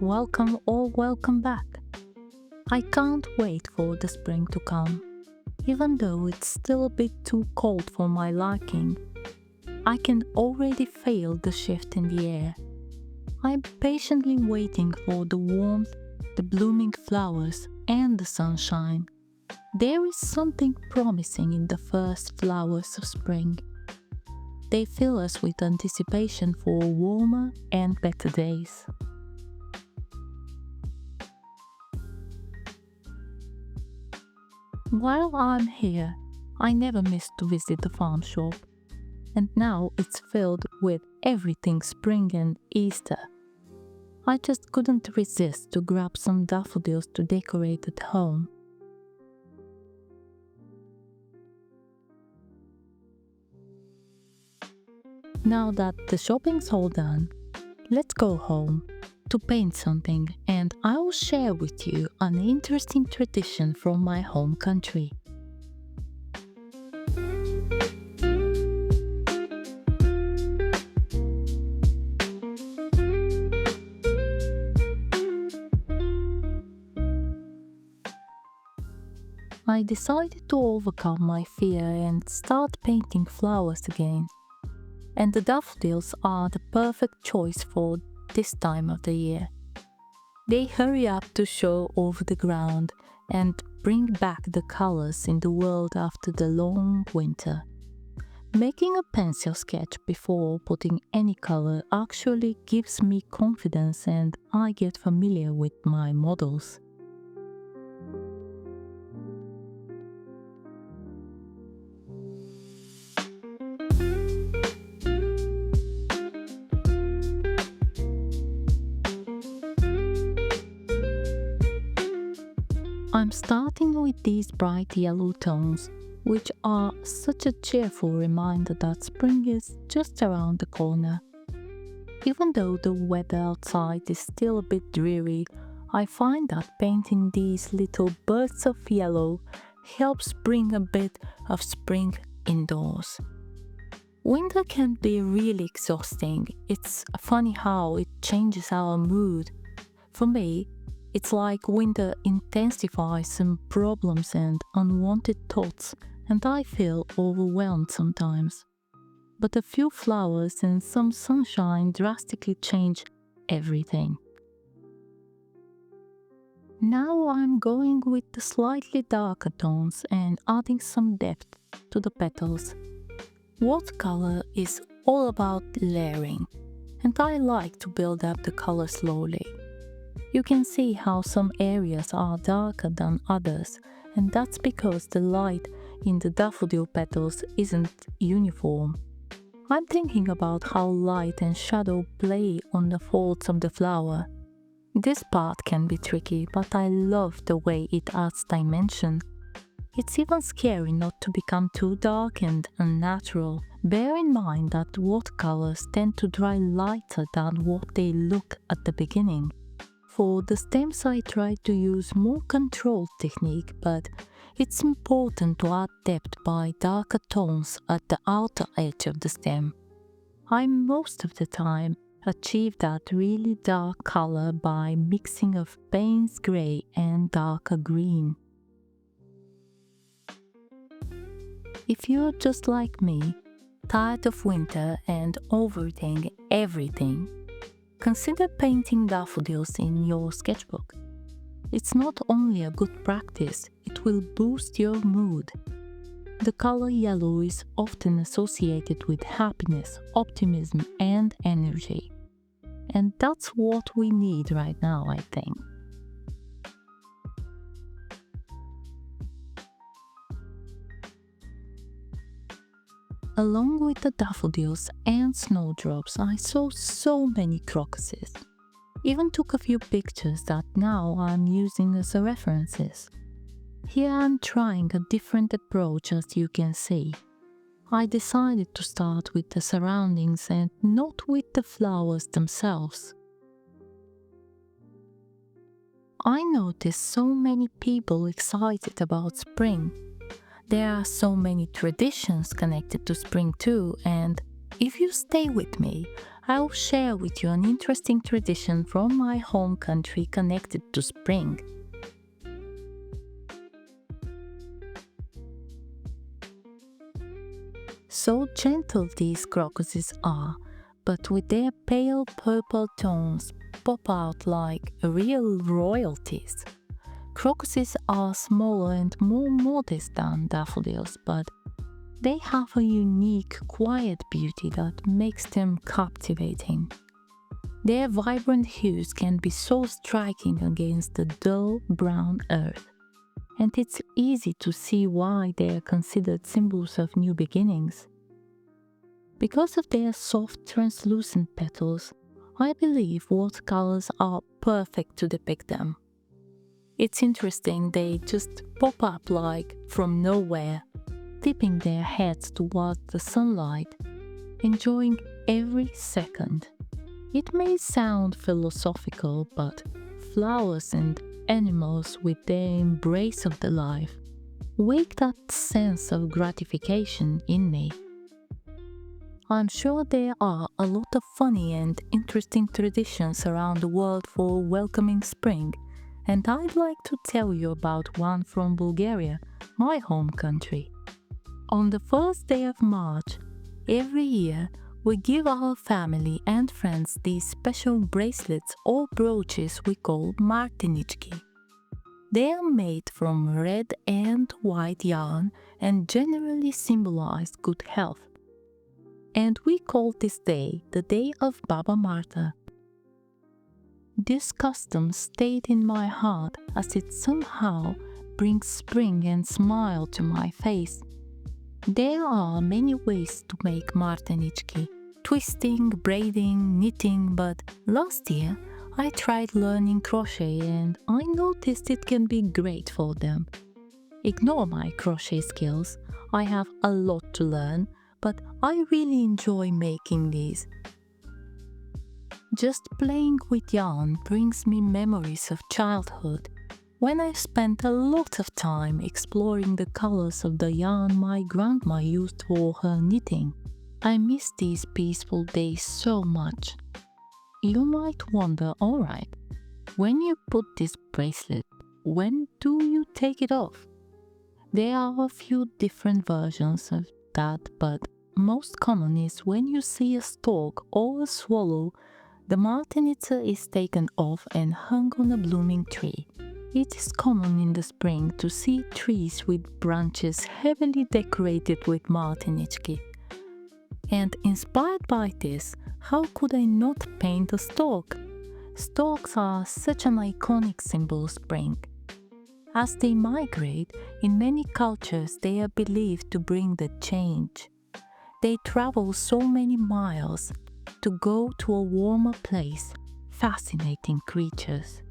welcome or welcome back. I can't wait for the spring to come. Even though it's still a bit too cold for my liking, I can already feel the shift in the air. I'm patiently waiting for the warmth, the blooming flowers, and the sunshine. There is something promising in the first flowers of spring. They fill us with anticipation for warmer and better days. While I'm here, I never miss to visit the farm shop. And now it's filled with everything spring and Easter. I just couldn't resist to grab some daffodils to decorate at home. Now that the shopping's all done, let's go home to paint something, and I will share with you an interesting tradition from my home country. I decided to overcome my fear and start painting flowers again. And the daffodils are the perfect choice for this time of the year. They hurry up to show over the ground and bring back the colors in the world after the long winter. Making a pencil sketch before putting any color actually gives me confidence, and I get familiar with my models. I'm starting with these bright yellow tones, which are such a cheerful reminder that spring is just around the corner. Even though the weather outside is still a bit dreary, I find that painting these little bursts of yellow helps bring a bit of spring indoors. Winter can be really exhausting. It's funny how it changes our mood. For me, it's like winter intensifies some problems and unwanted thoughts, and I feel overwhelmed sometimes. But a few flowers and some sunshine drastically change everything. Now I'm going with the slightly darker tones and adding some depth to the petals. Watercolor is all about layering, and I like to build up the color slowly. You can see how some areas are darker than others, and that's because the light in the daffodil petals isn't uniform. I'm thinking about how light and shadow play on the folds of the flower. This part can be tricky, but I love the way it adds dimension. It's even scary not to become too dark and unnatural. Bear in mind that watercolors tend to dry lighter than what they look at the beginning. For the stems I try to use more controlled technique, but it's important to add depth by darker tones at the outer edge of the stem. I most of the time achieve that really dark color by mixing of Payne's gray and darker green. If you're just like me, tired of winter and overthinking everything, consider painting daffodils in your sketchbook. It's not only a good practice, it will boost your mood. The color yellow is often associated with happiness, optimism, and energy. And that's what we need right now, I think. Along with the daffodils and snowdrops, I saw so many crocuses. Even took a few pictures that now I'm using as references. Here I'm trying a different approach, as you can see. I decided to start with the surroundings and not with the flowers themselves. I noticed so many people excited about spring. There are so many traditions connected to spring too, and if you stay with me, I'll share with you an interesting tradition from my home country connected to spring. So gentle these crocuses are, but with their pale purple tones pop out like real royalties. Crocuses are smaller and more modest than daffodils, but they have a unique, quiet beauty that makes them captivating. Their vibrant hues can be so striking against the dull brown earth, and it's easy to see why they are considered symbols of new beginnings. Because of their soft, translucent petals, I believe watercolors are perfect to depict them. It's interesting, they just pop up like from nowhere, tipping their heads towards the sunlight, enjoying every second. It may sound philosophical, but flowers and animals with their embrace of the life wake that sense of gratification in me. I'm sure there are a lot of funny and interesting traditions around the world for welcoming spring, and I'd like to tell you about one from Bulgaria, my home country. On the first day of March, every year, we give our family and friends these special bracelets or brooches we call Martenichki. They are made from red and white yarn and generally symbolize good health. And we call this day the Day of Baba Marta. This custom stayed in my heart as it somehow brings spring and smile to my face. There are many ways to make Martenichki, twisting, braiding, knitting, but last year I tried learning crochet and I noticed it can be great for them. Ignore my crochet skills, I have a lot to learn, but I really enjoy making these. Just playing with yarn brings me memories of childhood, when I spent a lot of time exploring the colors of the yarn my grandma used for her knitting. I miss these peaceful days so much. You might wonder, alright, when you put this bracelet, when do you take it off? There are a few different versions of that, but most common is when you see a stork or a swallow, the Martenitsa is taken off and hung on a blooming tree. It is common in the spring to see trees with branches heavily decorated with Martenichki. And inspired by this, how could I not paint a stork? Storks are such an iconic symbol of spring. As they migrate, in many cultures they are believed to bring the change. They travel so many miles to go to a warmer place, fascinating creatures.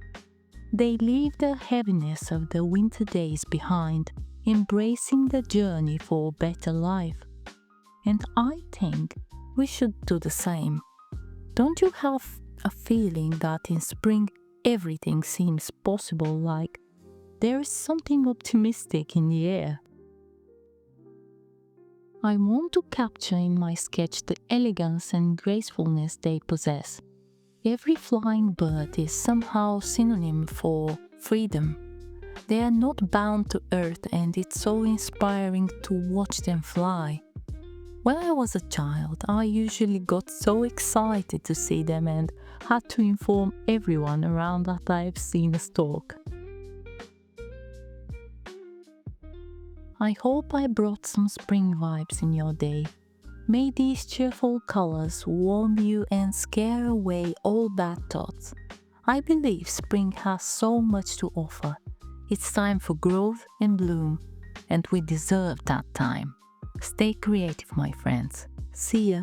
They leave the heaviness of the winter days behind, embracing the journey for a better life. And I think we should do the same. Don't you have a feeling that in spring everything seems possible, like there is something optimistic in the air? I want to capture in my sketch the elegance and gracefulness they possess. Every flying bird is somehow synonym for freedom. They are not bound to earth, and it's so inspiring to watch them fly. When I was a child, I usually got so excited to see them and had to inform everyone around that I've seen a stork. I hope I brought some spring vibes in your day. May these cheerful colors warm you and scare away all bad thoughts. I believe spring has so much to offer. It's time for growth and bloom, and we deserve that time. Stay creative, my friends. See ya!